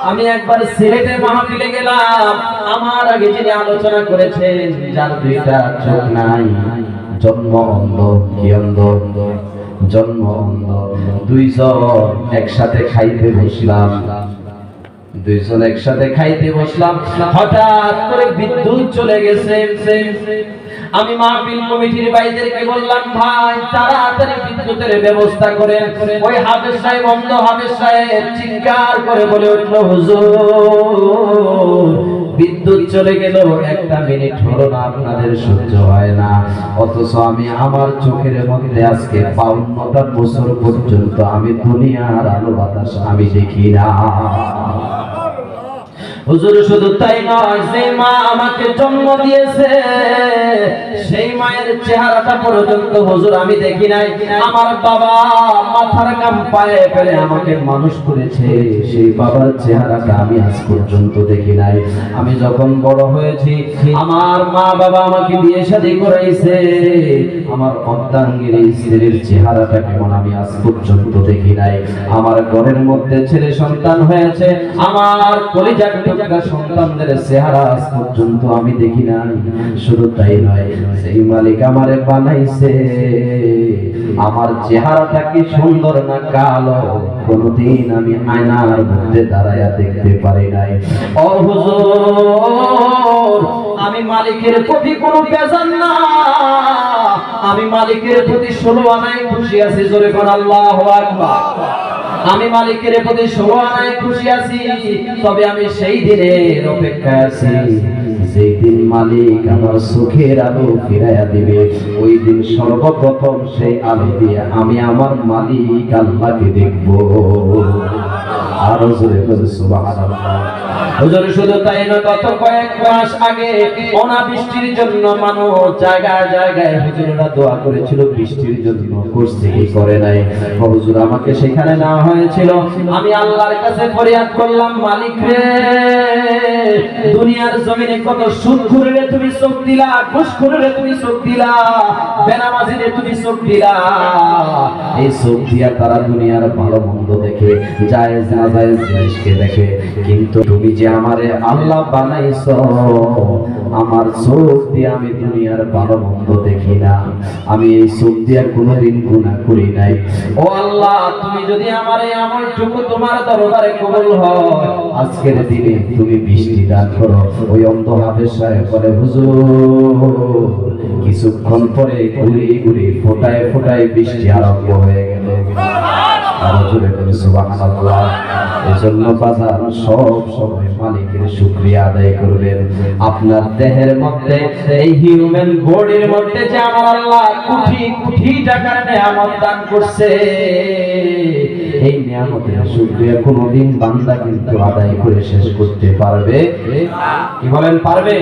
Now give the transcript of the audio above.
আমি একবার সিলেটে মাহফিলে গেলাম, আমার আগে যিনি আলোচনা করেছেন যার দুইটা চোখ নাই, জন্ম অন্ধ, কি অন্ধ? জন্ম অন্ধ। দুইজন একসাথে খাইতে বসলাম, দুইজন একসাথে খাইতে বসলাম, হঠাৎ করে বিদ্যুৎ চলে গেছে। আমি মাহফিল কমিটির ভাইদেরকে বললাম, ভাই তাড়াতাড়ি বিদ্যুতের ব্যবস্থা করেন। ওই হাফেজ সাহেব, অন্ধ হাফেজ সাহেব চিৎকার করে বলে উঠল, হুজুর বিদ্যুৎ চলে গেল, একটা মিনিট হলো না, আপনাদের সহ্য হয় না। অথচ আমি আমার চোখের মধ্যে আজকে 52টা বছর পর্যন্ত আমি দুনিয়ার আলো বাতাস আমি দেখি না। হুজুর শুধু তাই নয়, যে মা আমাকে জন্ম দিয়েছে সেই মায়ের চেহারাটা পর্যন্ত হুজুর আমি দেখি নাই। আমার বাবা মাথার কাম পায়ে ফেলে আমাকে মানুষ করেছে, সেই বাবার চেহারাটা আমি আজ পর্যন্ত দেখি নাই। আমি যখন বড় হয়েছি, আমার মা বাবা আমাকে বিয়ে শাদী করাইছে, আমার অর্ধাঙ্গিনী স্ত্রীর চেহারাটা কেমন আমি আজ পর্যন্ত দেখি নাই। আমার ঘরের মধ্যে ছেলে সন্তান হয়েছে, আমার কলিজার টুকরা সন্তানদের চেহারা আজ পর্যন্ত আমি দেখি নাই। শুধু তাই নয়, সেই মালিক আমারে বানাইছে, আমার চেহারাটা কি সুন্দর না কালো, কোনদিন আমি আয়নার মধ্যে দাঁড়ায়া দেখতে পারি নাই। ও হুজুর, আমি মালিকের প্রতি কোনো বেজার না, আমি মালিকের প্রতি 16 আনায় খুশি আছি। জোরে কোন আল্লাহু আকবার। আমি মালিকের প্রতি 16 আনায় খুশি আছি, তবে আমি সেই দিনের অপেক্ষায় আছি যেই দিন মালিক আমার চোখের আলো ফিরাইয়া দিবে। ওই দিন সর্বপ্রথম সেই আলো দিয়ে আমি আমার মালিক আল্লাহকে দেখব। আরো জোরে বলে সুবহানাল্লাহ। হুজুর শুধু তাই নয়, গত কয়েক মাস আগে অনাবৃষ্টির জন্য মানুষ জায়গায় জায়গায় হুজুররা দোয়া করেছিল বৃষ্টির জন্য, করছে কি করে নাই? হুজুর আমাকে সেখানে নেওয়া হয়েছিল, আমি আল্লাহর কাছে ফরিয়াদ করলাম, মালিক রে, দুনিয়ার জমিনে কত সুদখোররে তুমি চোখ দিলা, ঘুষখোররে তুমি চোখ দিলা, বেনামাজিরে তুমি চোখ দিলা। এই চোখ দিয়া তারা দুনিয়ার ভালো মন্দ দেখে, জায়েজ না জায়েজ জিনিসকে দেখে, কিন্তু তুমি যে আমারে আল্লাহ বানাইছো, আমার চোখ দিয়ে আমি দুনিয়ার ভালো মন্দ দেখি না, আমি এই চোখ দিয়ে কোনোদিন গুনাহ করি নাই। ও আল্লাহ, তুমি যদি আমার এই আমলটুকু তোমার দরবারে কবুল হয়, আজকের দিনে তুমি বৃষ্টি দান করো। ওই অন্ধ হাফেজ সাহেব বলে, হুজুর কিছুক্ষণ পরে ঘুরি ঘুরি ফোটায় ফোটায় বৃষ্টি আরম্ভ হয়ে গেল। আরো জোরে বলে সুবহানাল্লাহ। এজন্য বাজার সব সময় মালিকের শুকরিয়া আদায় করবেন। আপনার দেহের মধ্যে, এই হিউম্যান বডির মধ্যে যে আমার আল্লাহ কোটি কোটি টাকার নিয়ামত দান করছে, এই নিয়ামতের শুকরিয়া কোনদিন বান্দা কিন্তু আদায় করে শেষ করতে পারবে? কি বলেন, পারবে?